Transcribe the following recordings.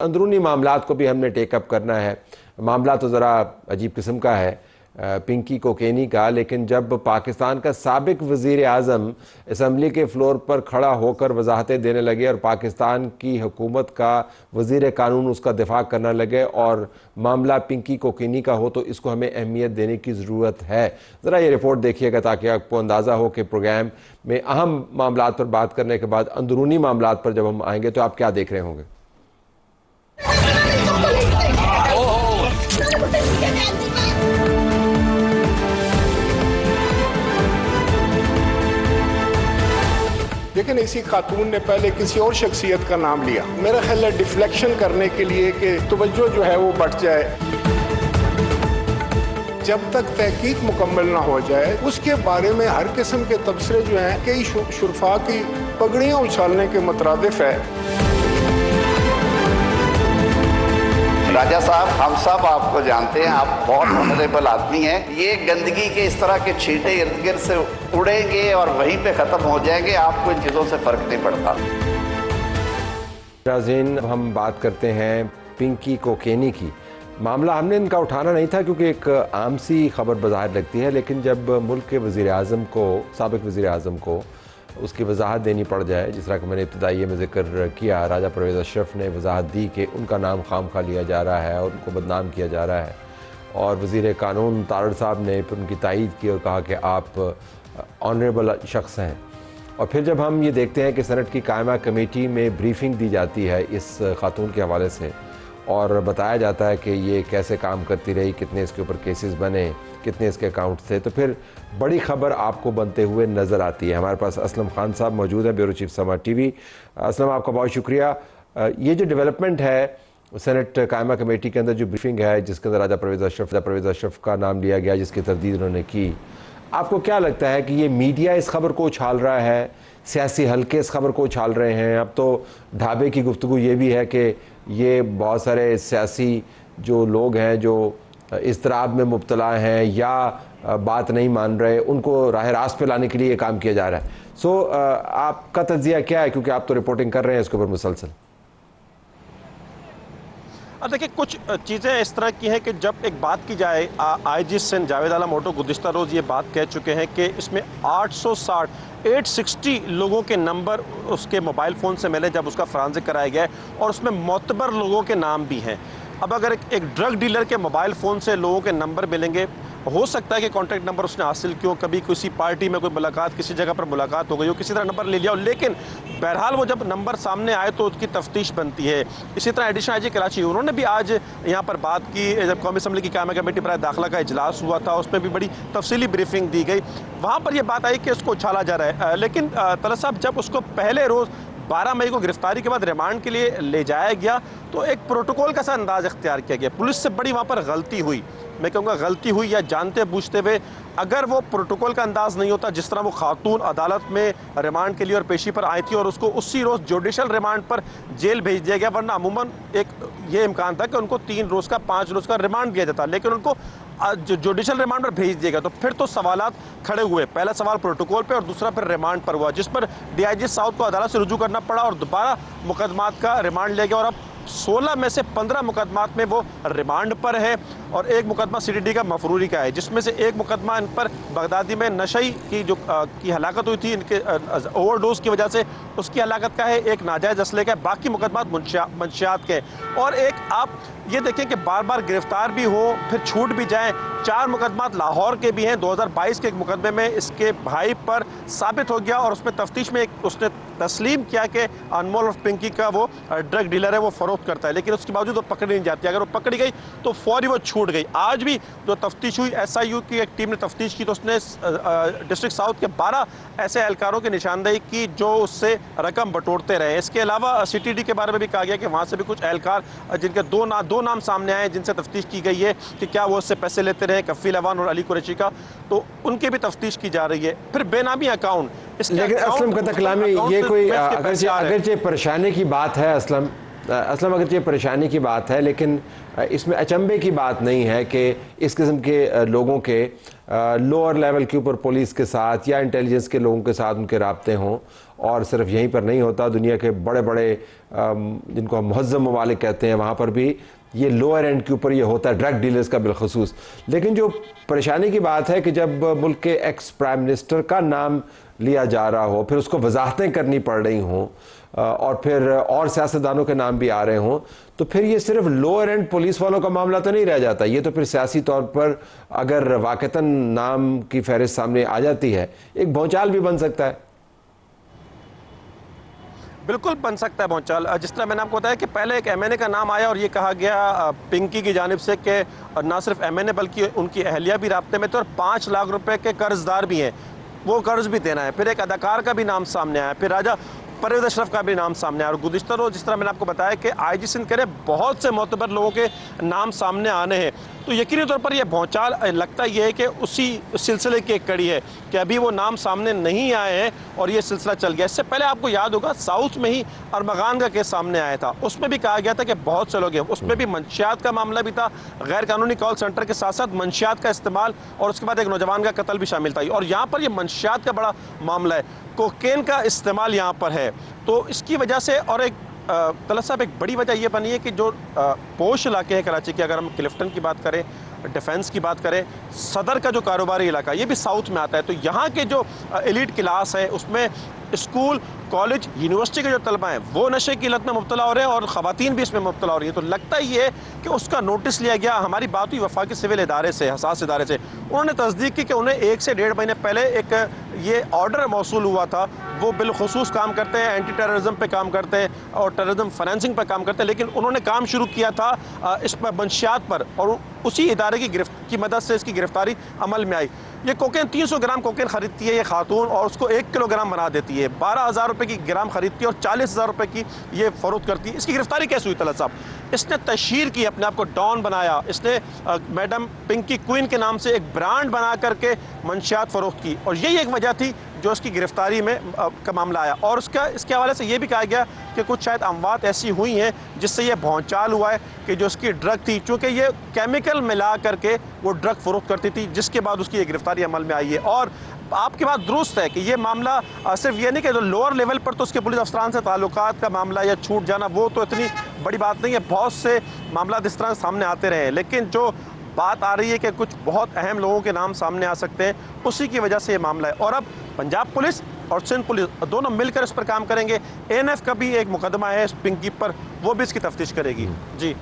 अंदरूनी मामलात को भी हमने टेकअप करना है। मामला तो ज़रा अजीब किस्म का है, पिंकी कोकेनी का, लेकिन जब पाकिस्तान का साबिक वज़ीर आज़म असम्बली के फ्लोर पर खड़ा होकर वजाहतें देने लगे और पाकिस्तान की हुकूमत का वज़ीर कानून उसका दिफा करने लगे और मामला पिंकी कोकेनी का हो, तो इसको हमें अहमियत देने की ज़रूरत है। ज़रा ये रिपोर्ट देखिएगा ताकि आपको अंदाज़ा हो कि प्रोग्राम में अहम मामलात पर बात करने के बाद अंदरूनी मामलात पर जब हम आएंगे तो आप क्या देख रहे होंगे। लेकिन इसी खातून ने पहले किसी और शख्सियत का नाम लिया, मेरा ख्याल है डिफ्लेक्शन करने के लिए कि तवज्जो जो है वो बढ़ जाए। जब तक तहकीक मुकम्मल ना हो जाए उसके बारे में हर किस्म के तबसरे जो हैं कई शुरफा की पगड़ियाँ उछालने के मुतरादिफ है। राजा साहब, हम सब आपको जानते हैं, आप बहुत ऑनरेबल आदमी हैं। ये गंदगी के इस तरह के छींटे इर्द गिर्द से उड़ेंगे और वहीं पे ख़त्म हो जाएंगे, आपको इन चीज़ों से फ़र्क नहीं पड़ता। नाज़रीन, हम बात करते हैं पिंकी कोकेनी की। मामला हमने इनका उठाना नहीं था क्योंकि एक आम सी खबर बज़ाहिर लगती है, लेकिन जब मुल्क के वज़ीर आज़म को, साबिक़ वज़ीर आज़म को उसकी वजाहत देनी पड़ जाए, जिस तरह कि मैंने इब्तदाई में ज़िक्र किया, राजा परवेज़ अशरफ ने वजाहत दी कि उनका नाम खामखा लिया जा रहा है और उनको बदनाम किया जा रहा है, और वज़ीर कानून तारड़ साहब ने फिर उनकी तायीद की और कहा कि आप ऑनरेबल शख्स हैं। और फिर जब हम ये देखते हैं कि सेनेट की कायमा कमेटी में ब्रीफिंग दी जाती है इस खातून के हवाले से और बताया जाता है कि ये कैसे काम करती रही, कितने इसके ऊपर केसेस बने, कितने इसके अकाउंट थे, तो फिर बड़ी खबर आपको बनते हुए नज़र आती है। हमारे पास असलम खान साहब मौजूद हैं, ब्यूरो चीफ समाज टीवी। असलम, आपका बहुत शुक्रिया। ये जो डेवलपमेंट है सेनेट कायमा कमेटी के अंदर जो ब्रीफिंग है जिसके अंदर राजा परवेज़ अशरफ का नाम लिया गया, जिसकी तरदीद उन्होंने की, आपको क्या लगता है कि ये मीडिया इस खबर को उछाल रहा है, सियासी हल्के इस खबर को उछाल रहे हैं? अब तो ढाबे की गुफ्तगू ये भी है कि ये बहुत सारे सियासी जो लोग हैं जो इज़्तिराब में मुब्तला हैं या बात नहीं मान रहे, उनको राह रास्त पे लाने के लिए ये काम किया जा रहा है। सो आपका तज्जिया क्या है, क्योंकि आप तो रिपोर्टिंग कर रहे हैं इसके ऊपर मुसलसल? देखिए, कुछ चीज़ें इस तरह की हैं कि जब एक बात की जाए, आईजी सिंध जावेद आलम भुट्टो गुज़िश्ता रोज़ ये बात कह चुके हैं कि इसमें 860 लोगों के नंबर उसके मोबाइल फ़ोन से मिले जब उसका फॉरेंसिक कराया गया है, और उसमें मोतबर लोगों के नाम भी हैं। अब अगर एक ड्रग डीलर के मोबाइल फ़ोन से लोगों के नंबर मिलेंगे, हो सकता है कि कॉन्टैक्ट नंबर उसने हासिल क्यों, कभी किसी पार्टी में कोई मुलाकात, किसी जगह पर मुलाकात हो गई हो, किसी तरह नंबर ले लिया हो, लेकिन बहरहाल वो जब नंबर सामने आए तो उसकी तफ्तीश बनती है। इसी तरह एडिशनल आईजी कराची, उन्होंने भी आज यहाँ पर बात की, जब कौमी असम्बली की कायमा कमेटी पर दाखिला का इजलास हुआ था, उसमें भी बड़ी तफसीली ब्रीफिंग दी गई। वहाँ पर यह बात आई कि उसको उछाला जा रहा है, लेकिन तलत साहब जब उसको पहले रोज़ 12 मई को गिरफ्तारी के बाद रिमांड के लिए ले जाया गया तो एक प्रोटोकॉल का सा अंदाज अख्तियार किया गया। पुलिस से बड़ी वहाँ पर गलती हुई, मैं कहूँगा गलती हुई, या जानते बूझते हुए अगर वो प्रोटोकॉल का अंदाज नहीं होता, जिस तरह वो खातून अदालत में रिमांड के लिए और पेशी पर आई थी और उसको उसी रोज़ जुडिशल रिमांड पर जेल भेज दिया गया, वरना अमूमन एक ये इम्कान था कि उनको 3 रोज़ का 5 रोज़ का रिमांड दिया जाता, लेकिन उनको जुडिशल रिमांड पर भेज दिया गया। तो फिर तो सवालात खड़े हुए, पहला सवाल प्रोटोकॉल पे और दूसरा फिर रिमांड पर हुआ, जिस पर डीआईजी साउथ को अदालत से रुजू करना पड़ा और दोबारा मुकदमात का रिमांड लिया गया, और अब 16 में से 15 मुकदमात में वो रिमांड पर है और एक मुकदमा सीडीडी का मफरूरी का है, जिसमें से एक मुकदमा इन पर बगदादी में नशई की जो की हलाकत हुई थी, इनके ओवरडोज की वजह से उसकी हलाकत का है, एक नाजायज़ असले का है, बाकी मुकदमात मंशियात के। और एक आप ये देखें कि बार बार गिरफ्तार भी हो फिर छूट भी जाएं। 4 मुकदमात लाहौर के भी हैं। 2022 के एक मुकदमे में इसके भाई पर साबित हो गया और उसमें तफ्तीश में उसने तस्लीम किया कि अनमोल और पिंकी का वो ड्रग डीलर है, वो फ़रोख्त करता है, लेकिन उसके बावजूद वो पकड़ी नहीं जाती। अगर वो पकड़ी गई तो फौरी वो छूट गई। आज भी जो तफ्तीश हुई, SIU की एक टीम ने तफ्तीश की तो उसने डिस्ट्रिक्ट साउथ के 12 ऐसे एहलकारों की निशानदेही की जो उससे रकम बटोरते रहे। इसके अलावा CTD के बारे में भी कहा गया कि वहाँ से भी कुछ एहलकार जिनके दो नाम सामने आए, जिनसे तफ्तीश की गई है कि क्या वो उससे पैसे लेते रहे, कफ़ील अवान और अली कुरैशी का, तो उनकी भी तफ्तीश की जा रही है। फिर बेनामी अकाउंट, लेकिन असलम का कलामी ये कोई अगरचे परेशानी की बात है, असलम अगरचे परेशानी की बात है, लेकिन इसमें अचंभे की बात नहीं है कि इस किस्म के लोगों के लोअर लेवल के ऊपर पुलिस के साथ या इंटेलिजेंस के लोगों के साथ उनके राब्ते हों और सिर्फ यहीं पर नहीं होता, दुनिया के बड़े बड़े जिनको हम मुहज़्ज़म ममालिक कहते हैं वहाँ पर भी ये लोअर एंड के ऊपर ये होता है, ड्रग डीलर्स का बिलखसूस। लेकिन जो परेशानी की बात है कि जब मुल्क के एक्स प्राइम मिनिस्टर का नाम लिया जा रहा हो, फिर उसको वजाहतें करनी पड़ रही हों और फिर और सियासतदानों के नाम भी आ रहे हों, तो फिर ये सिर्फ लोअर एंड पुलिस वालों का मामला तो नहीं रह जाता। ये तो फिर सियासी तौर पर अगर वाक़तन नाम की फहरिस्त सामने आ जाती है, एक भौचाल भी बन सकता है। बिल्कुल बन सकता है भौचाल। जिस तरह मैंने आपको बताया कि पहले एक एमएनए का नाम आया और ये कहा गया पिंकी की जानिब से कि ना सिर्फ एमएनए बल्कि उनकी अहलिया भी राब्ते में, तो और 5 लाख रुपए के कर्जदार भी हैं, वो कर्ज भी देना है। फिर एक अदाकार का भी नाम सामने आया, फिर राजा परवेज़ अशरफ का भी नाम सामने आया। और गुज़िश्ता रोज़ जिस तरह मैंने आपको बताया कि आईजी सिंध कह रहे बहुत से मोतबर लोगों के नाम सामने आने हैं, तो यकीनी तौर पर यह भौचाल लगता ये है कि उसी सिलसिले की एक कड़ी है कि अभी वो नाम सामने नहीं आए हैं और ये सिलसिला चल गया। इससे पहले आपको याद होगा साउथ में ही अरमगान का केस सामने आया था, उसमें भी कहा गया था कि बहुत से लोग हैं, उसमें भी मंशियात का मामला भी था, गैर कानूनी कॉल सेंटर के साथ साथ मंशियात का इस्तेमाल और उसके बाद एक नौजवान का कत्ल भी शामिल था। और यहाँ पर यह मंशियात का बड़ा मामला है, कोकेन का इस्तेमाल यहाँ पर है। तो इसकी वजह से और एक तलत साहब एक बड़ी वजह यह बनी है कि जो पोश इलाके हैं कराची के, अगर हम क्लिफ्टन की बात करें, डिफेंस की बात करें, सदर का जो कारोबारी इलाका ये भी साउथ में आता है, तो यहाँ के जो एलिट क्लास है उसमें स्कूल, कॉलेज, यूनिवर्सिटी के जो तलबा हैं वो नशे की लत में मुब्तला हो रहे हैं और ख़वातीन भी इसमें मुब्तला हो रही है। तो लगता ही है कि उसका नोटिस लिया गया। हमारी बात हुई वफाकी सिविल इदारे से, हसास इदारे से, उन्होंने तस्दीक की कि उन्हें 1 से 1.5 महीने पहले एक ये ऑर्डर मौसूल हुआ था। वो बिलखुसूस काम करते हैं, एंटी टेररिज्म पे काम करते हैं और टेररिज्म फाइनेंसिंग पर काम करते हैं, लेकिन उन्होंने काम शुरू किया था इस पर मंशियात पर और उसी इदारे की मदद से इसकी गिरफ्तारी अमल में आई। ये कोकेन 300 ग्राम कोकेन खरीदती है ये खातून और उसको 1 किलोग्राम बना देती है, 12,000 रुपये की ग्राम खरीदती है और 40,000 रुपये की ये फरोख्त करती है। इसकी गिरफ्तारी कैसे हुई तलत साहब? इसने तशहीर की, अपने आप को डॉन बनाया, इसने मैडम पिंकी क्वीन के नाम से एक ब्रांड बना करके मंशियात फरोख्त की और यही एक वजह थी जो उसकी गिरफ्तारी में का मामला आया। और इसके हवाले से ये भी कहा गया कि कुछ शायद अमवात ऐसी हुई हैं जिससे ये भौचाल हुआ है कि जो उसकी ड्रग थी, चूँकि ये केमिकल मिला करके वो ड्रग फरोख्त करती थी, जिसके बाद उसकी ये गिरफ्तारी अमल में आई है। और आपकी बात दुरुस्त है कि ये मामला सिर्फ ये नहीं कि जो लोअर लेवल पर तो उसके पुलिस अफसरान से ताल्लुकात का मामला या छूट जाना वो तो इतनी बड़ी बात नहीं है, बहुत से मामला इस तरह सामने आते रहे हैं, लेकिन जो बात आ रही है कि कुछ बहुत अहम लोगों के नाम सामने आ सकते हैं, उसी की वजह से ये मामला है। और अब पंजाब पुलिस और सिंध पुलिस दोनों मिलकर इस पर काम करेंगे। एएनएफ का भी एक मुकदमा है इस पिंकी पर, वो भी इसकी तफ्तीश करेगी। जी,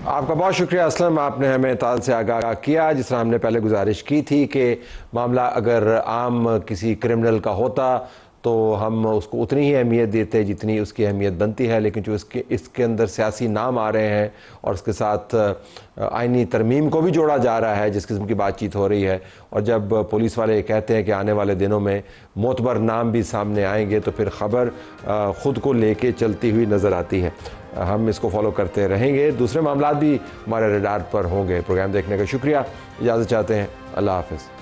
आपका बहुत शुक्रिया असलम, आपने हमें ताल से आगाह किया। जिस तरह हमने पहले गुजारिश की थी कि मामला अगर आम किसी क्रिमिनल का होता तो हम उसको उतनी ही अहमियत देते जितनी उसकी अहमियत बनती है, लेकिन जो इसके अंदर सियासी नाम आ रहे हैं और उसके साथ आइनी तरमीम को भी जोड़ा जा रहा है, जिस किस्म की बातचीत हो रही है, और जब पुलिस वाले कहते हैं कि आने वाले दिनों में मोतबर नाम भी सामने आएंगे, तो फिर ख़बर ख़ुद को लेके चलती हुई नज़र आती है। हम इसको फॉलो करते रहेंगे, दूसरे मामला भी हमारे रडार पर होंगे। प्रोग्राम देखने का शुक्रिया, इजाज़त चाहते हैं, अल्लाह हाफ़िज़।